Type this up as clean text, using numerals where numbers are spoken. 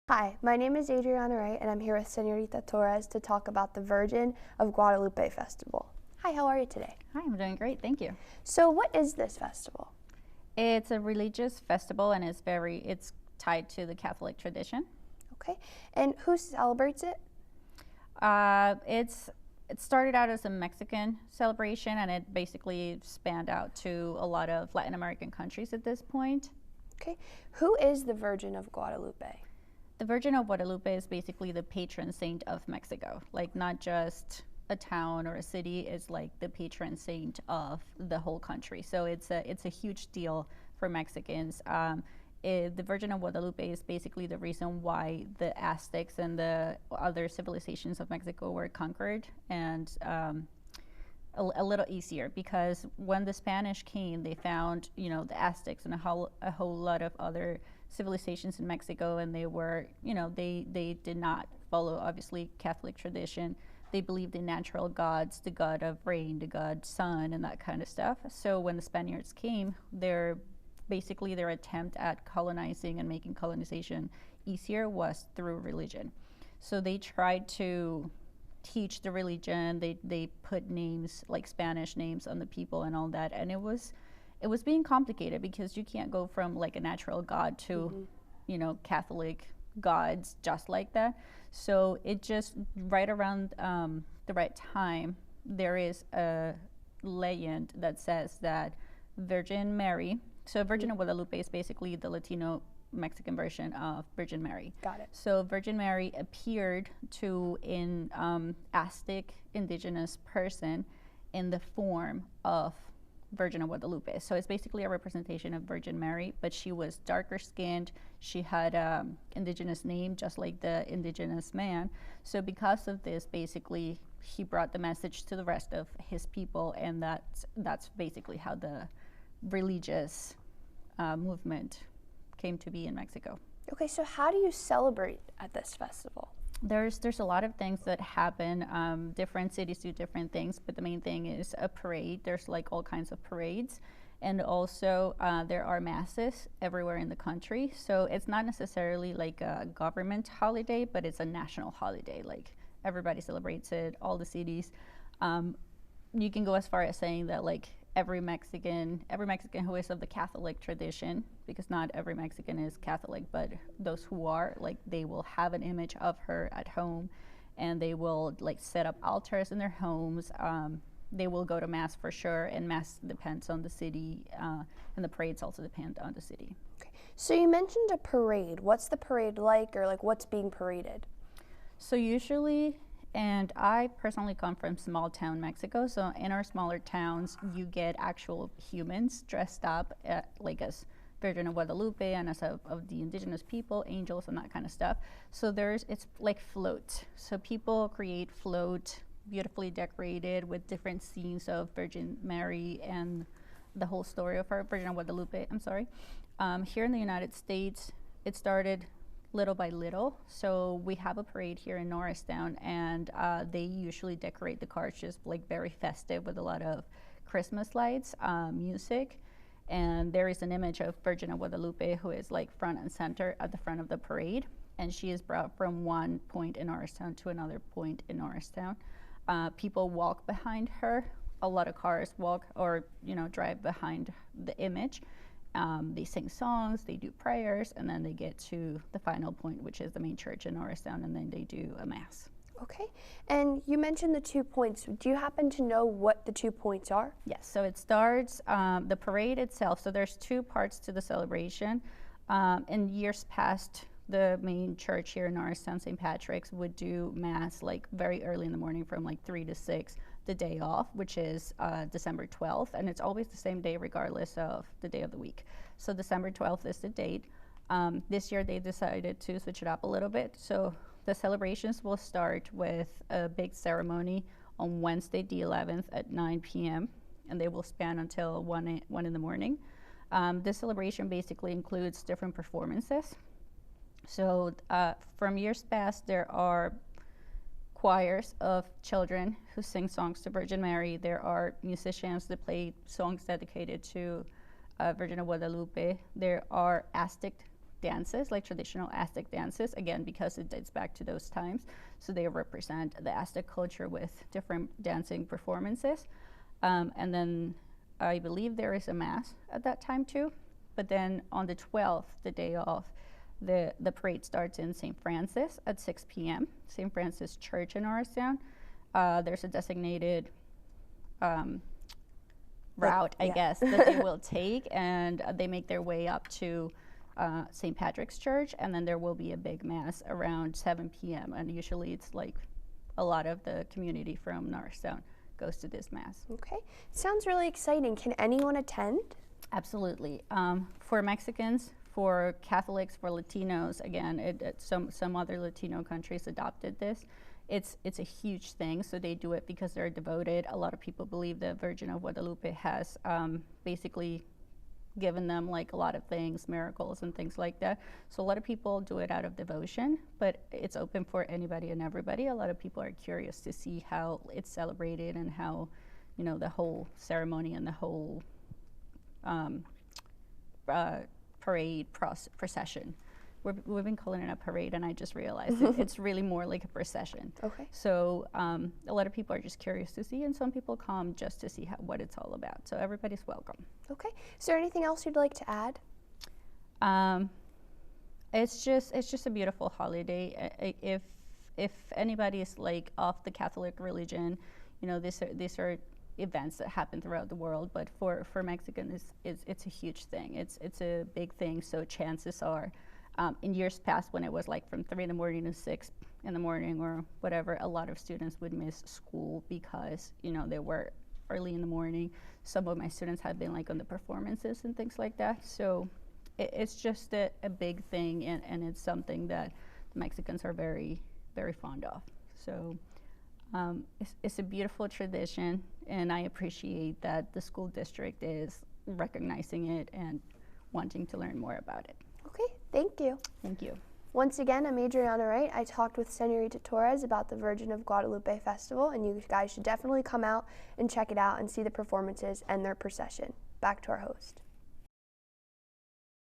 Hi, my name is Adriana Wright, and I'm here with Senorita Torres to talk about the Virgin of Guadalupe Festival. Hi, how are you today? Hi, I'm doing great, thank you. So, what is this festival? It's a religious festival and it's tied to the Catholic tradition. Okay, and who celebrates it? It started out as a Mexican celebration and it basically spanned out to a lot of Latin American countries at this point. Okay, who is the Virgin of Guadalupe? The Virgin of Guadalupe is basically the patron saint of Mexico, like not just a town or a city, it's like the patron saint of the whole country. So it's a huge deal for Mexicans. The Virgin of Guadalupe is basically the reason why the Aztecs and the other civilizations of Mexico were conquered and a little easier, because when the Spanish came, they found, the Aztecs and a whole lot of other civilizations in Mexico, and they were, they did not follow, obviously, Catholic tradition. They believed in natural gods, the god of rain, the god sun, and that kind of stuff. So when the Spaniards came, their attempt at colonizing and making colonization easier was through religion. So they tried to teach the religion. They put names, like Spanish names, on the people and all that, and it was being complicated because you can't go from like a natural god to Catholic gods just like that. So it just, right around the right time, there is a legend that says that Virgin Mary, so Virgin of Guadalupe is basically the Latino Mexican version of Virgin Mary. Got it. So Virgin Mary appeared to an Aztec indigenous person in the form of Virgin of Guadalupe. So it's basically a representation of Virgin Mary, but she was darker skinned. She had an indigenous name, just like the indigenous man. So because of this, basically, he brought the message to the rest of his people, and that's basically how the religious movement came to be in Mexico. Okay, so how do you celebrate at this festival? There's a lot of things that happen. Different cities do different things, but the main thing is a parade. There's like all kinds of parades, and also there are masses everywhere in the country. So it's not necessarily like a government holiday, but it's a national holiday. Like everybody celebrates it, all the cities. You can go as far as saying that like every Mexican who is of the Catholic tradition, because not every Mexican is Catholic, but those who are, like, they will have an image of her at home, and they will like set up altars in their homes. They will go to mass for sure, and mass depends on the city, and the parades also depend on the city. Okay, so you mentioned a parade. What's the parade like, or like what's being paraded? So usually, and I personally come from small town Mexico, so in our smaller towns, you get actual humans dressed up like as Virgin of Guadalupe and as of the indigenous people, angels and that kind of stuff. So it's like float. So people create float, beautifully decorated with different scenes of Virgin Mary and the whole story of her, Virgin of Guadalupe, I'm sorry. Here in the United States, it started little by little. So we have a parade here in Norristown, and they usually decorate the cars just like very festive with a lot of Christmas lights, music, and there is an image of Virgin of Guadalupe who is like front and center at the front of the parade, and she is brought from one point in Norristown to another point in Norristown. People walk behind her. A lot of cars walk or drive behind the image. They sing songs, they do prayers, and then they get to the final point, which is the main church in Norristown, and then they do a mass. Okay, and you mentioned the 2 points. Do you happen to know what the 2 points are? Yes, so it starts, the parade itself, so there's 2 parts to the celebration. In years past, the main church here in Norristown, St. Patrick's, would do mass like very early in the morning from like 3 to 6. The day off, which is December 12th, and it's always the same day regardless of the day of the week. So December 12th is the date. This year they decided to switch it up a little bit. So the celebrations will start with a big ceremony on Wednesday the 11th at 9 p.m. and they will span until 1 in the morning. This celebration basically includes different performances. So from years past, there are choirs of children who sing songs to Virgin Mary. There are musicians that play songs dedicated to Virgin of Guadalupe. There are Aztec dances, like traditional Aztec dances, again, because it dates back to those times. So they represent the Aztec culture with different dancing performances. And then I believe there is a mass at that time too. But then on the 12th, the day of, the parade starts in St. Francis at 6 p.m., St. Francis Church in Norristown. There's a designated route, I guess, that they will take, and they make their way up to St. Patrick's Church, and then there will be a big mass around 7 p.m. And usually it's like a lot of the community from Norristown goes to this mass. Okay, sounds really exciting. Can anyone attend? Absolutely. For Mexicans, for Catholics, for Latinos, again, some other Latino countries adopted this. It's a huge thing, so they do it because they're devoted. A lot of people believe the Virgin of Guadalupe has basically given them like a lot of things, miracles and things like that. So a lot of people do it out of devotion, but it's open for anybody and everybody. A lot of people are curious to see how it's celebrated and how, you know, the whole ceremony and the whole parade procession. We've been calling it a parade, and I just realized it's really more like a procession. Okay. So a lot of people are just curious to see, and some people come just to see what it's all about. So everybody's welcome. Okay. Is there anything else you'd like to add? It's just a beautiful holiday. If anybody is like off the Catholic religion, you know, these are events that happen throughout the world, but for Mexicans, it's a huge thing. It's a big thing. So chances are, in years past, when it was like from 3 in the morning to 6 in the morning or whatever, a lot of students would miss school because, you know, they were early in the morning. Some of my students have been like on the performances and things like that. So it's just a big thing, and it's something that the Mexicans are very, very fond of. So it's a beautiful tradition, and I appreciate that the school district is recognizing it and wanting to learn more about it. Okay, thank you. Thank you. Once again, I'm Adriana Wright. I talked with Senorita Torres about the Virgin of Guadalupe Festival, and you guys should definitely come out and check it out and see the performances and their procession. Back to our host.